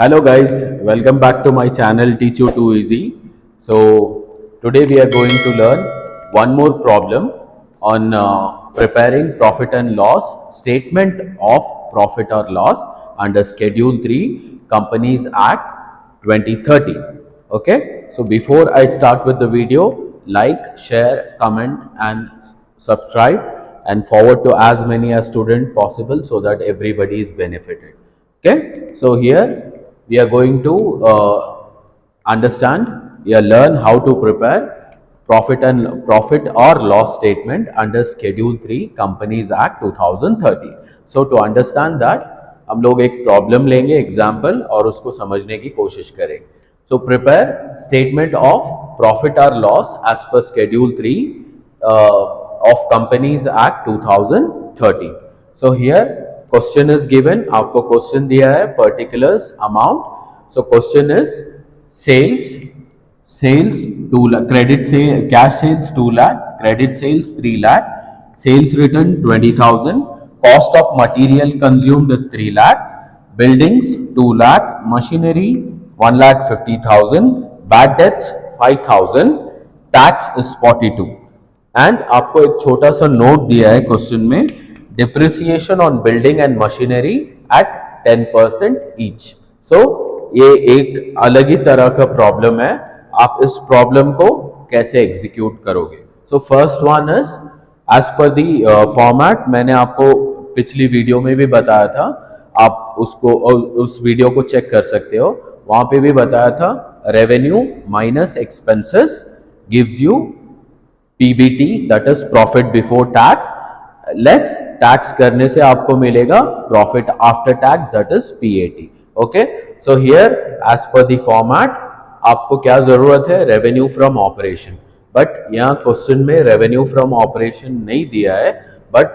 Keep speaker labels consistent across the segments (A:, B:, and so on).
A: Hello guys, welcome back to my channel Teach You Too Easy. So today we are going to learn one more problem on preparing profit and loss statement of profit or loss under Schedule 3 Companies Act 2030. Okay, so before I start with the video, like, share, comment and subscribe and forward to as many as student possible so that everybody is benefited. Okay, so here we are going to understand, we are learn how to prepare profit or loss statement under Schedule 3 Companies Act 2030. So to understand that हम लोग एक problem लेंगे example और उसको समझने की कोशिश करेंगे. So prepare statement of profit or loss as per Schedule 3 of Companies Act 2030. So here question is given, आपको क्वेश्चन दिया है particulars amount. So question is sales 2 lakh, credit से cash sales 2 lakh, credit sales 3 lakh, sales return 20,000, cost of material consumed is 3 lakh, buildings 2 lakh, machinery 1,50,000, bad debts 5,000, tax is 42. And आपको एक छोटा सा note दिया है क्वेश्चन में, depreciation on building and machinery at 10% each. So ये एक अलग ही तरह का प्रॉब्लम है. आप इस प्रॉब्लम को कैसे एग्जीक्यूट करोगे? So first one is as per the format. मैंने आपको पिछली वीडियो में भी बताया था, आप उसको उस वीडियो को चेक कर सकते हो. वहां पे भी बताया था revenue minus expenses gives you PBT, that is profit before tax, less tax करने से आपको मिलेगा profit after tax, that is PAT. Okay, so here as per the format आपको क्या जरूरत है? Revenue from operation. बट यहाँ क्वेश्चन में रेवेन्यू फ्रॉम ऑपरेशन नहीं दिया है, बट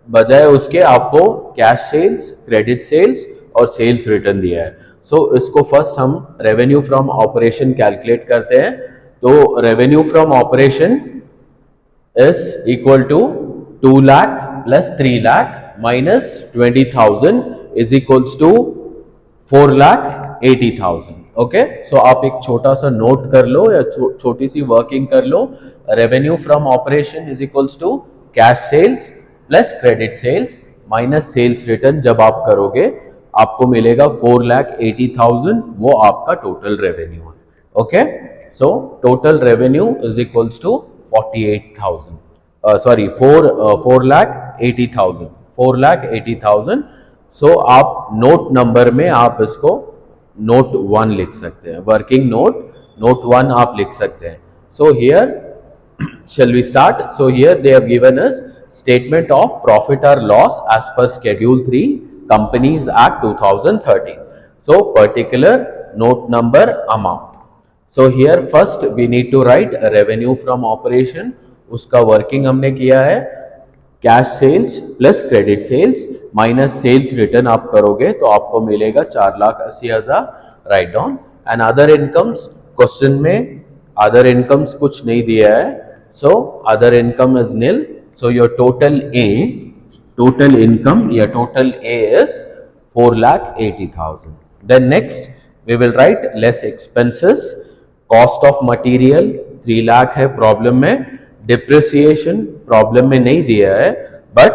A: बजाय उसके आपको कैश सेल्स, क्रेडिट सेल्स और सेल्स रिटर्न दिया है. सो इसको फर्स्ट हम रेवेन्यू फ्रॉम ऑपरेशन कैलकुलेट करते हैं. तो revenue from operation is equal to 2 lakh plus 3 lakh minus 20,000 is equals to 4 lakh 80,000. Okay, सो आप एक छोटा सा नोट कर लो या छोटी सी वर्किंग कर लो. Revenue from operation is equals to cash sales plus credit sales minus sales return. जब आप करोगे आपको मिलेगा 4,80,000, वो आपका टोटल रेवेन्यू है. Okay, so total revenue is equals to 48,000, sorry 4,80,000, 4,80,000. So आप नोट नंबर में आप इसको नोट 1 लिख सकते हैं, वर्किंग नोट 1 आप लिख सकते हैं. So here shall we start? So here they have given us statement of profit or loss as per Schedule 3 Companies Act 2013. So particular note number amount. So here first we need to write revenue from operation. उसका working हमने किया है cash sales plus credit sales minus sales return आप करोगे तो आपको मिलेगा 4,80,000. Write down. And other incomes, question में अदर इनकम्स कुछ नहीं दिया है, so other income is nil. So your total income या total A is 4,80,000. Then next we will write less expenses. Cost of material 3 lakh है प्रॉब्लम में. Depreciation problem में नहीं दिया है, बट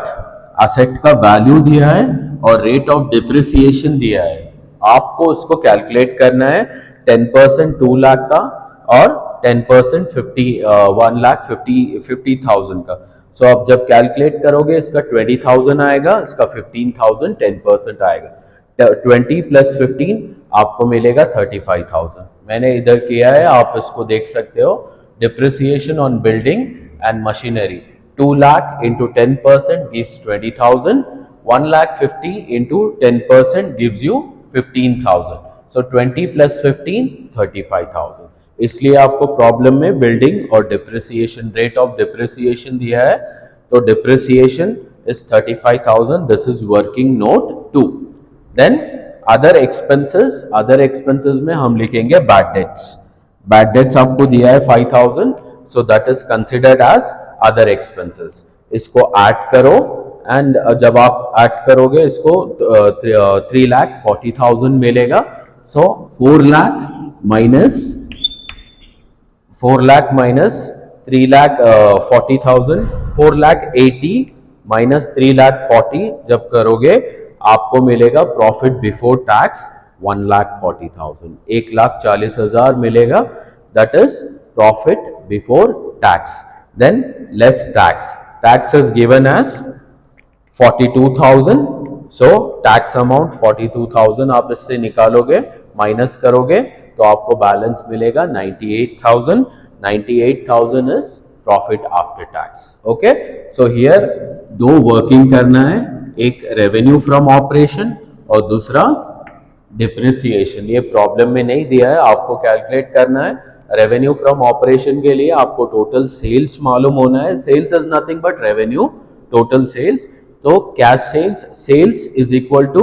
A: असेट का वैल्यू दिया है और रेट ऑफ डिप्रिसिएशन दिया है. आपको इसको कैलकुलेट करना है. 10% 2 लाख का और 10% 1,50,000 का. सो आप जब कैलकुलेट करोगे इसका 20,000 आएगा, इसका 15,000, 10% आएगा. 20 प्लस 15 आपको मिलेगा 35,000. मैंने इधर किया है, आप इसको देख सकते हो. Depreciation on building and machinery 2 lakh into 10% gives 20,000. 1,50,000 into 10% gives you 15,000. So 20 plus 15 35,000. इसलिए आपको प्रॉब्लम में बिल्डिंग और डिप्रिसिएशन, रेट ऑफ डिप्रिसिएशन दिया है. तो depreciation is 35,000. This is working note 2. Then other expenses में हम लिखेंगे बैड डेट्स. बैड डेट्स आपको दिया है 5,000, so that is considered as other expenses. इसको ऐड करो एंड जब आप ऐड करोगे इसको 3,40,000 मिलेगा. So 4 lakh minus 4 lakh minus 3 lakh 40,000, 4 lakh 80 minus 3 lakh 40 जब करोगे आपको मिलेगा प्रॉफिट बिफोर टैक्स 1 lakh 40,000, 1,40,000 मिलेगा. That is profit before tax. Then less tax. Tax is given as 42,000. So tax amount 42,000 आप इससे निकालोगे, माइनस करोगे तो आपको बैलेंस मिलेगा 98,000. 98,000 is profit after tax. Okay, so here दो वर्किंग करना है, एक रेवेन्यू फ्रॉम ऑपरेशन और दूसरा डिप्रिसिएशन. ये प्रॉब्लम में नहीं दिया है, आपको कैलकुलेट करना है. रेवेन्यू फ्रॉम ऑपरेशन के लिए आपको टोटल सेल्स मालूम होना है. Sales is nothing but revenue, total sales. तो cash sales, sales is equal to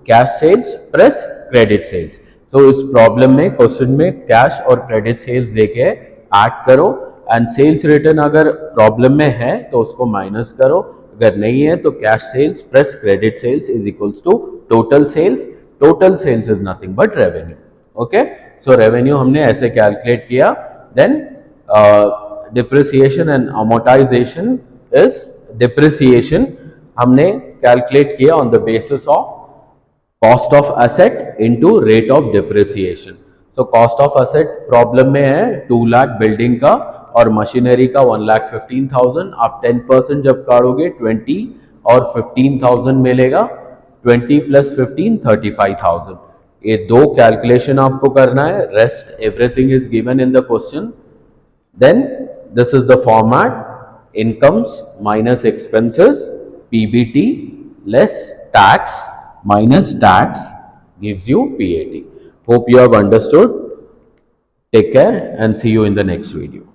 A: cash sales plus credit sales. तो इस प्रॉब्लम में, क्वेश्चन में कैश और क्रेडिट सेल्स देके ऐड करो, एंड सेल्स रिटर्न अगर प्रॉब्लम में है तो उसको माइनस करो, अगर नहीं है तो cash sales plus credit sales is equals to total sales. Total sales is nothing but revenue. Okay, so revenue हमने ऐसे कैलकुलेट किया. Then depreciation and amortization is, depreciation हमने कैलकुलेट किया on the basis of cost of asset into rate of depreciation. So cost of asset problem में है 2 lakh building का और machinery का 1,15,000. आप 10% जब काटोगे 20 और 15,000 मिलेगा. 20 प्लस 15 35,000. ये दो कैलकुलेशन आपको करना है, rest everything is given in the question. Then this is the format, incomes minus expenses, PBT less tax minus tax gives you PAT. Hope you have understood. Take care and see you in the next video.